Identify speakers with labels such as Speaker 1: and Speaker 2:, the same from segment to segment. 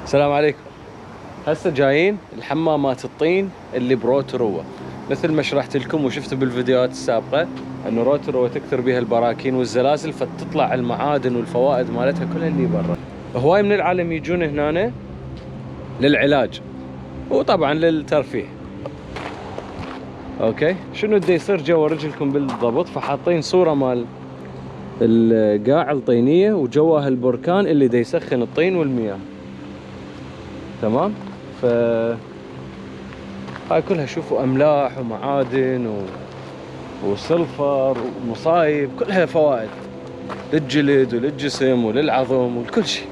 Speaker 1: السلام عليكم. هسه جايين الحمامات الطين اللي بروتوروا، مثل ما شرحت لكم وشفتوا بالفيديوهات السابقة انه روتوروا تكثر بها البراكين والزلازل، فتطلع المعادن والفوائد مالتها كلها اللي برا. هواي من العالم يجون هنا للعلاج وطبعا للترفيه. اوكي، شنو دا يصير جوا رجلكم بالضبط؟ فحاطين صورة مال القاع الطينية وجواها البركان اللي دا يسخن الطين والمياه. تمام. ف هاي كلها شوفوا املاح ومعادن وسلفر ومصايب، كلها فوائد للجلد وللجسم وللعظم ولكل شيء.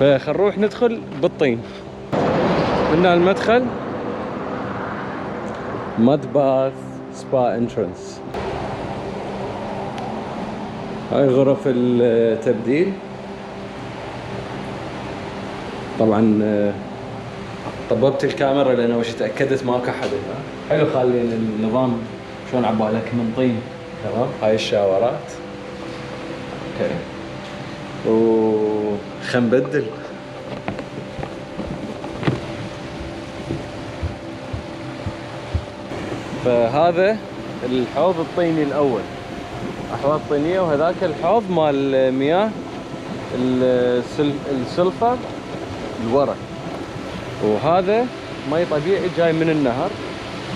Speaker 1: فخلروح ندخل بالطين. قلنا المدخل ماد باث سبا انترنس. هاي غرف التبديل. طبعا طببت الكاميرا لان وش تاكدت ماكو حدا. حلو، خالين النظام شلون عبالك من طين. تمام. هاي الشاورات. اوكي، وخنبدل. فهذا الحوض الطيني الاول، احواض طينيه، وهذاك الحوض مال مياه السلفر الورق. وهذا مي طبيعي جاي من النهر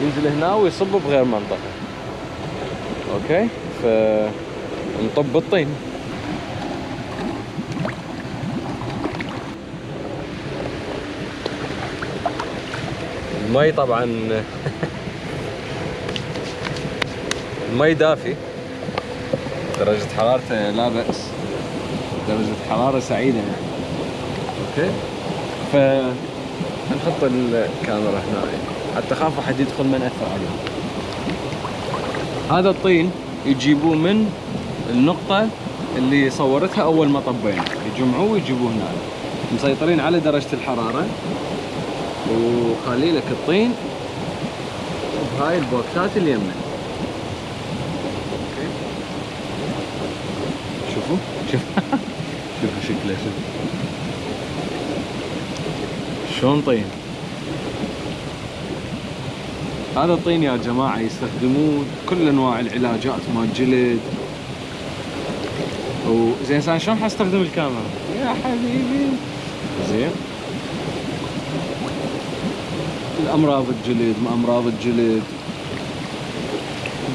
Speaker 1: ينزل هنا ويصب بغير منطقة. اوكي، فنطب الطين. المي طبعا المي دافي، درجة حرارته لا بأس، درجة حرارة سعيدة يعني. اوكي، نحط الكاميرا هنا حتى خاف احد يدخل ما نأثر عليه. هذا الطين يجيبوه من النقطة اللي صورتها أول ما طبينا، يجمعوه ويجيبوه هنا. مسيطرين على درجة الحرارة وخلي لك الطين بهاي البوكسات اللي يمه. اوكي، شوفوا شوفوا شكله، شلون طين. هذا الطين يا جماعة يستخدموه كل انواع العلاجات مال جلد. وزين انا شلون حستخدم الكاميرا يا حبيبي؟ زين، الامراض الجلد، ما امراض الجلد،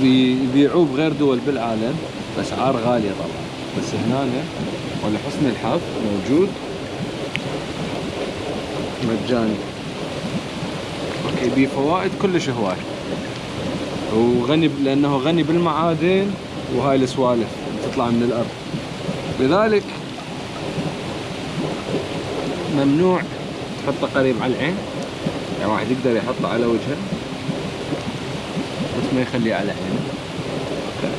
Speaker 1: يبيعوه بغير دول بالعالم باسعار غالية طبعا، بس هنا ولحسن الحظ موجود مجاني. اوكي، بيه فوائد كلش هواي، وغني لانه غني بالمعادن وهاي السوالف تطلع من الارض. لذلك ممنوع تحطه قريب على العين، يعني واحد يقدر يحطه على وجهه بس ما يخليه على عينه. اوكي،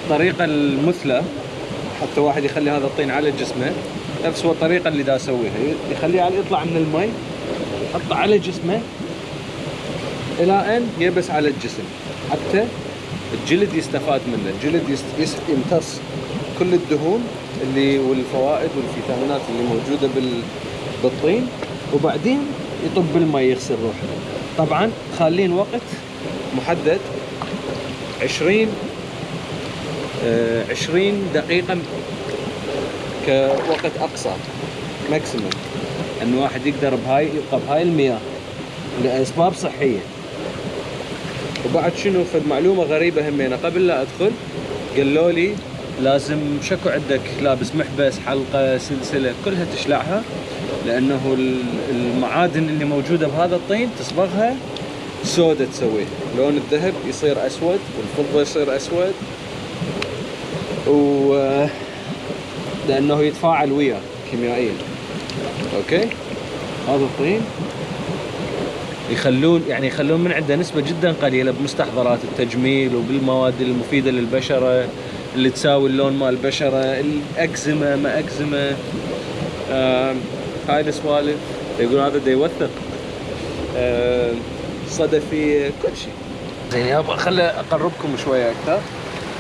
Speaker 1: الطريقة المثلى حتى واحد يخلي هذا الطين على جسمه نفس الطريقة اللي دا اسويها، يخليه على يطلع من المي، يحطه على جسمه الى ان يبس على الجسم حتى الجلد يستفاد منه. الجلد يمتص كل الدهون اللي والفوائد والفيتامينات اللي موجودة بالطين، وبعدين يطب بالمي يغسل روحه. طبعا خالين وقت محدد 20 دقيقة كوقت أقصى ماكسيموم، أنه واحد يقدر يبقى بهاي المياه لأسباب صحية. وبعد شنو فد معلومة غريبة همينة قبل لا أدخل قالوا لي لازم شكو عندك لابس محبس، حلقة، سلسلة، كلها تشلعها، لأنه المعادن اللي موجودة بهذا الطين تصبغها سودة، تسويه لون الذهب يصير أسود والفضة يصير أسود، لأنه يتفاعل وياه كيميائيا. أوكي، هذا الطين يخلون من عنده نسبة جدا قليلة بمستحضرات التجميل وبالمواد المفيدة للبشرة اللي تساوي اللون مال البشرة، الأكزيما ما أكزيما، هاي السوالف. يقولون هذا دا يوثق صدفي كل شيء. زين يابا خلي اقربكم شويه اكثر.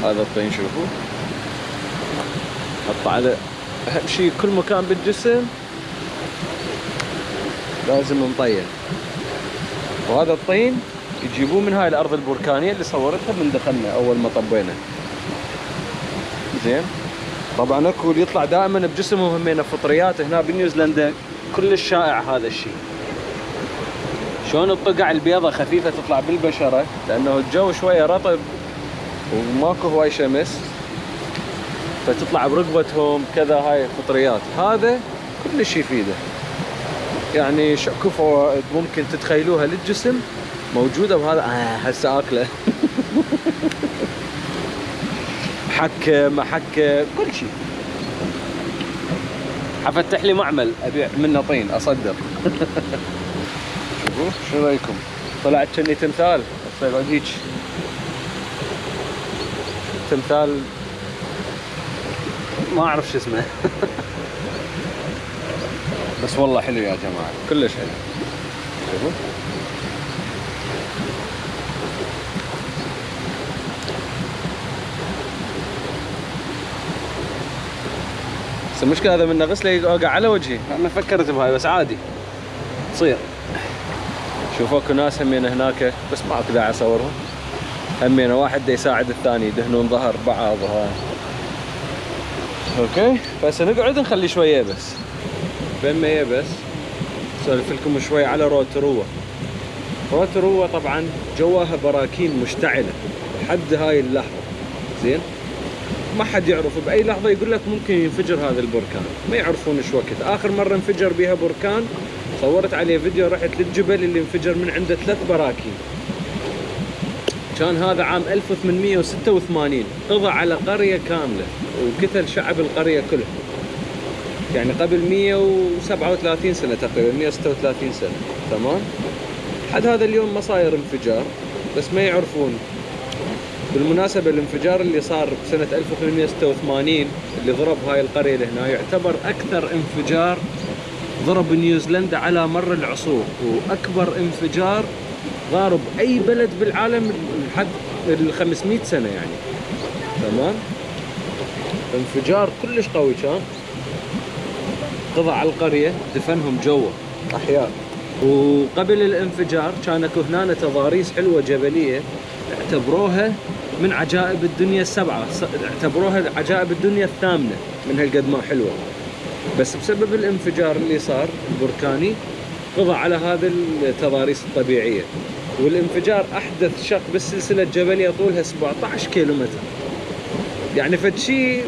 Speaker 1: هذا الطين شوفوا، حط على اهم شيء كل مكان بالجسم لازم مطين. وهذا الطين يجيبوه من هاي الارض البركانيه اللي صورتها من دخلنا اول ما طبينا. زين طبعا اكو اللي يطلع دائما بجسمهم همينه فطريات. هنا بنيوزيلندا كلش شائع هذا الشيء. شلون الطقع البيضة خفيفة تطلع بالبشرة لأنه الجو شوية رطب وماكو هواي شمس، فتطلع برقبتهم كذا. هاي فطريات، هذا كلش يفيده. يعني شكو فوائد ممكن تتخيلوها للجسم موجودة بهذا. هسه أكله حكة محكة كل شيء. حفتح لي معمل أبيع منه طين أصدر. شوفوا شو رايكم؟ طلعت كني تمثال. هسه يقعد هيك تمثال ما اعرف شو اسمه. بس والله حلو يا جماعه، كلش حلو. شوفوا بس المشكله هذا منه غسله يوقع على وجهي. انا فكرت بهاي بس عادي تصير. شوفوا اكو ناس همين هناك بس ما اقدر اصورهم. همين واحد دا يساعد الثاني يدهنون ظهر بعض. هاي اوكي بس نقعد نخلي شويه بس بما هي بس اسولف لكم شوي على روتروا. روتروا طبعا جواها براكين مشتعله لحد هاي اللحظه. زين ما حد يعرف، باي لحظه يقول لك ممكن ينفجر هذا البركان. ما يعرفون ايش وقت. اخر مره انفجر بها بركان صورت عليه فيديو، رحت للجبل اللي انفجر من عنده 3 براكين. كان هذا عام 1886. قضى على قرية كاملة وقتل شعب القرية كله. يعني قبل 137 سنة تقريبا، 136 سنة. تمام. لحد هذا اليوم ما صاير انفجار بس ما يعرفون. بالمناسبة الانفجار اللي صار بسنة 1886 اللي ضرب هاي القرية لهنا يعتبر أكثر انفجار ضرب نيوزيلندا على مر العصور، وأكبر انفجار ضارب أي بلد بالعالم لحد ال 500 سنة يعني. تمام. انفجار كلش قوي كان، قضى على القرية، دفنهم جوا أحياء. وقبل الانفجار كان اكو هنا تضاريس حلوة جبلية اعتبروها من عجائب الدنيا السبعة، اعتبروها عجائب الدنيا الثامنة من هالقد ما حلوة. بس بسبب الانفجار اللي صار البركاني قضى على هذه التضاريس الطبيعية. والانفجار أحدث شق بالسلسلة الجبلية طولها 17 كيلومتر. يعني فد شيء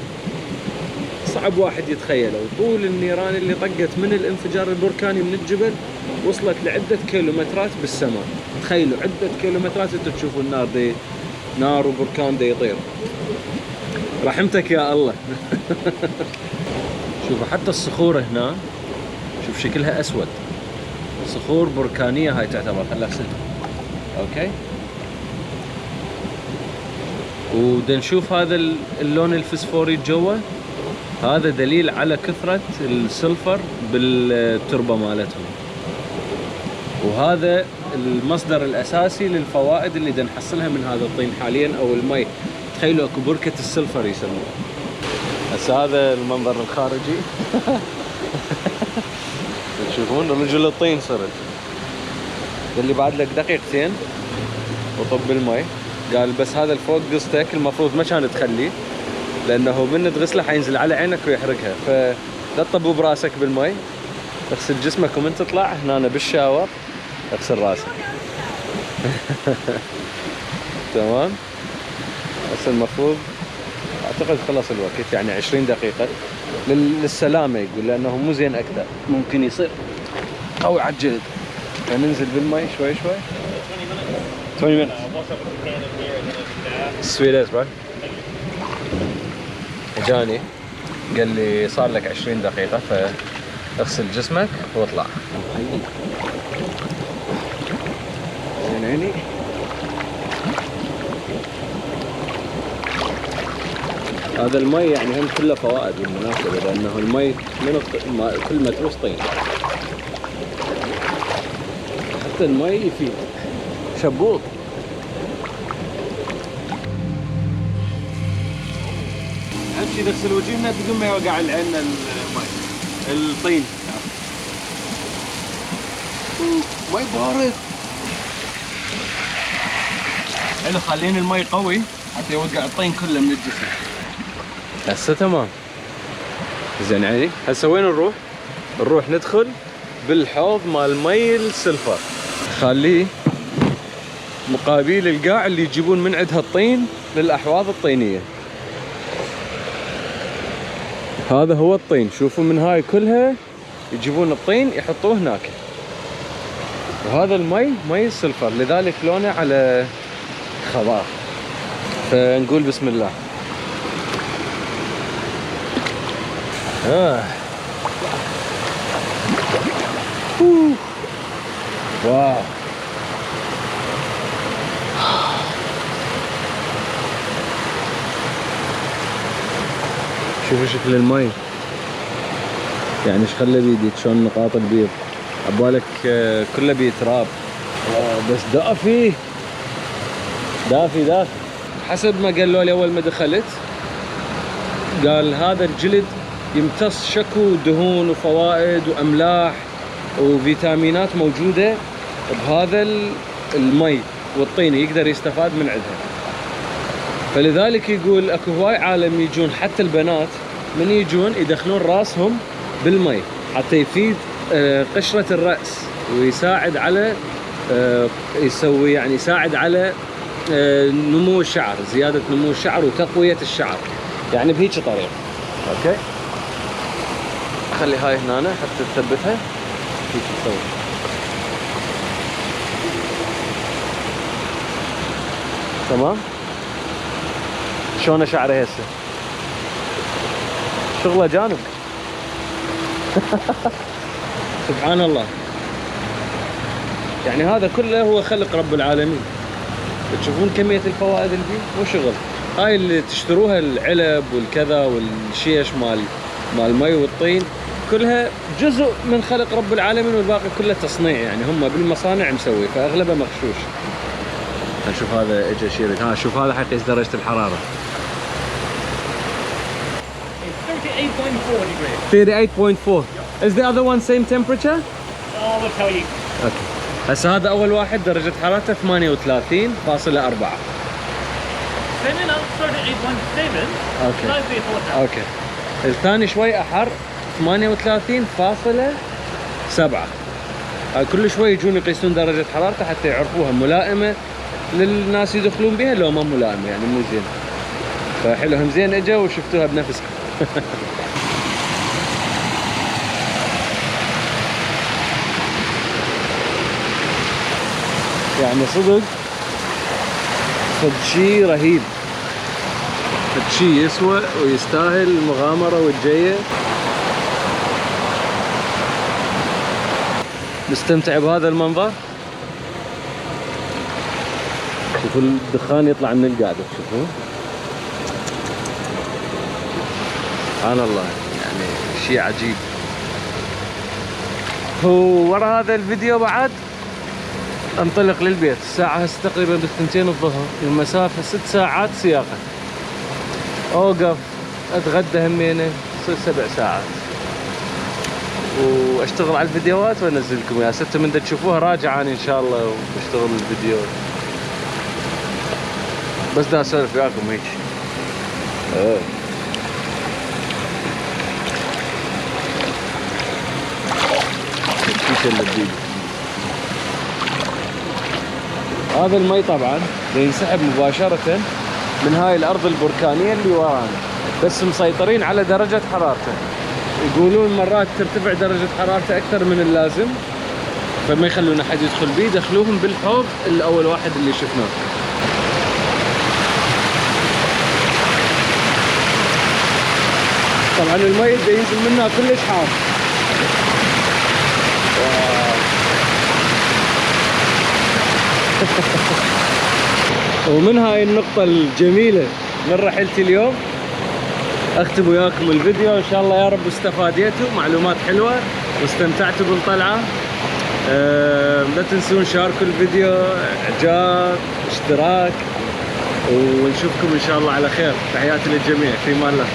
Speaker 1: صعب واحد يتخيله. وطول النيران اللي طقت من الانفجار البركاني من الجبل وصلت لعدة كيلومترات بالسماء. تخيلوا عدة كيلومترات انتم تشوفوا النار دي، نار وبركان دي يطير. رحمتك يا الله. شوفوا حتى الصخور هنا شوف شكلها اسود. صخور بركانية هاي تعتبر. خلها اغسلها. اوكي. ودا نشوف هذا اللون الفسفوري جوا، هذا دليل على كثرة السلفر بالتربة مالتهم. وهذا المصدر الأساسي للفوائد اللي دا نحصلها من هذا الطين حاليا أو المي. تخيلوا اكو بركة السلفر يسموها. هسه هذا المنظر الخارجي. تشوفون رجل الطين صرت. اللي بعد لك دقيقتين وطب المي. قال بس هذا الفوق قصتك المفروض ما كانت تخليه لانه من تغسله حينزل على عينك ويحرقها. فلا تطبوا براسك بالمي، اغسل جسمك ومن تطلع هنا بالشاور اغسل راسك. تمام. هسه المفروض اعتقد خلص الوقت يعني 20 دقيقة للسلامة يقول، لانه مو زين اكثر ممكن يصير قوي على الجلد. فننزل بالمي شوي شوي. 20 minutes. Sweet as bro. جاني قال لي صار لك 20 دقيقة فاغسل جسمك واطلع. زين عيني. هذا المي يعني هم كله فوائد بالمناسبة، لأنه المي كل متروس طين. حتى المي يفيد. شبوط اهم شيء نغسل وجهنا بدون ما يوقع علينا المي الطين. مي بارد. حلو، خلين المي قوي حتى يوقع الطين كله من الجسم. هسه تمام. زين علي، هسه وين نروح؟ نروح ندخل بالحوض مال مي السلفر، خليه مقابل القاع اللي يجيبون من عندها الطين للأحواض الطينية. هذا هو الطين، شوفوا من هاي كلها يجيبون الطين يحطوه هناك. وهذا المي مي السلفر، لذلك لونه على خضار. فنقول بسم الله. واو، شوفوا شكل المي، يعني ايش خلى بيدي شلون نقاط البيض، عبالك كله بيه تراب. بس دافي دافي دافي. حسب ما قالوا لي اول ما دخلت، قال هذا الجلد يمتص شكو دهون وفوائد واملاح وفيتامينات موجوده بهذا المي، والطين يقدر يستفاد من عندها. فلذلك يقول اكو هواي عالم يجون حتى البنات من يجون يدخلون راسهم بالمي حتى يفيد قشرة الرأس، ويساعد على يسوي يعني يساعد على نمو الشعر، زيادة نمو الشعر وتقوية الشعر، يعني بهيك طريقة. اوكي، خلي هاي هنا حتى تثبتها. هيك تسوي. تمام. شلون شعري هسه؟ شغله جانب. سبحان الله. يعني هذا كله هو خلق رب العالمين. تشوفون كمية الفوائد اللي فيه، مو شغل. هاي اللي تشتروها العلب والكذا والشيش مال المي والطين، كلها جزء من خلق رب العالمين، والباقي كله تصنيع، يعني هم بالمصانع مسوي، فاغلبه مغشوش. نشوف هذا اجى شيرك. شوف هذا حيقيس درجة الحرارة. 38.4. Is the other one same temperature?
Speaker 2: I will tell you.
Speaker 1: Okay. هسه هذا أول واحد درجة حرارته 38.4.
Speaker 2: Similar, 38.7.
Speaker 1: Okay.
Speaker 2: Slightly hotter.
Speaker 1: اوكي. الثاني شوي أحر 38.7. كل شوي يجون يقيسون درجة حرارته حتى يعرفوها ملائمة للناس يدخلون بها لو ما ملائمة، يعني مو زين. فحلوهم زين اجوا وشفتوها بنفسكم. يعني صدق فد شي رهيب، فد شي يسوى ويستاهل المغامرة والجية. نستمتع بهذا المنظر. شوفوا الدخان يطلع من القاعدة، تشوفون سبحان الله، يعني شيء عجيب. وورا هذا الفيديو بعد انطلق للبيت. الساعة هسه تقريبا بالثنتين الظهر، المسافة 6 ساعات سياقة. اوقف اتغدى همينة، تصير 7 ساعات، واشتغل على الفيديوهات وانزل لكم اياها. ستة من تشوفوها راجعاني ان شاء الله واشتغل الفيديو، بس دا اسولف وياكم هيك. هذا المي طبعا ينسحب مباشرة من هاي الارض البركانية اللي ورانا، بس مسيطرين على درجة حرارته. يقولون مرات ترتفع درجة حرارته اكثر من اللازم، فما يخلون احد يدخل بيه، يدخلوهم بالحوض الاول واحد اللي شفناه. طبعا المي اللي ينزل منها كلش حار. ومن هاي النقطة الجميلة من رحلتي اليوم اختم وياكم الفيديو. ان شاء الله يا رب استفاديتوا، معلومات حلوة واستمتعتوا بالطلعة. لا تنسون شاركوا الفيديو، اعجاب، اشتراك، ونشوفكم ان شاء الله على خير. تحياتي للجميع، في امان الله.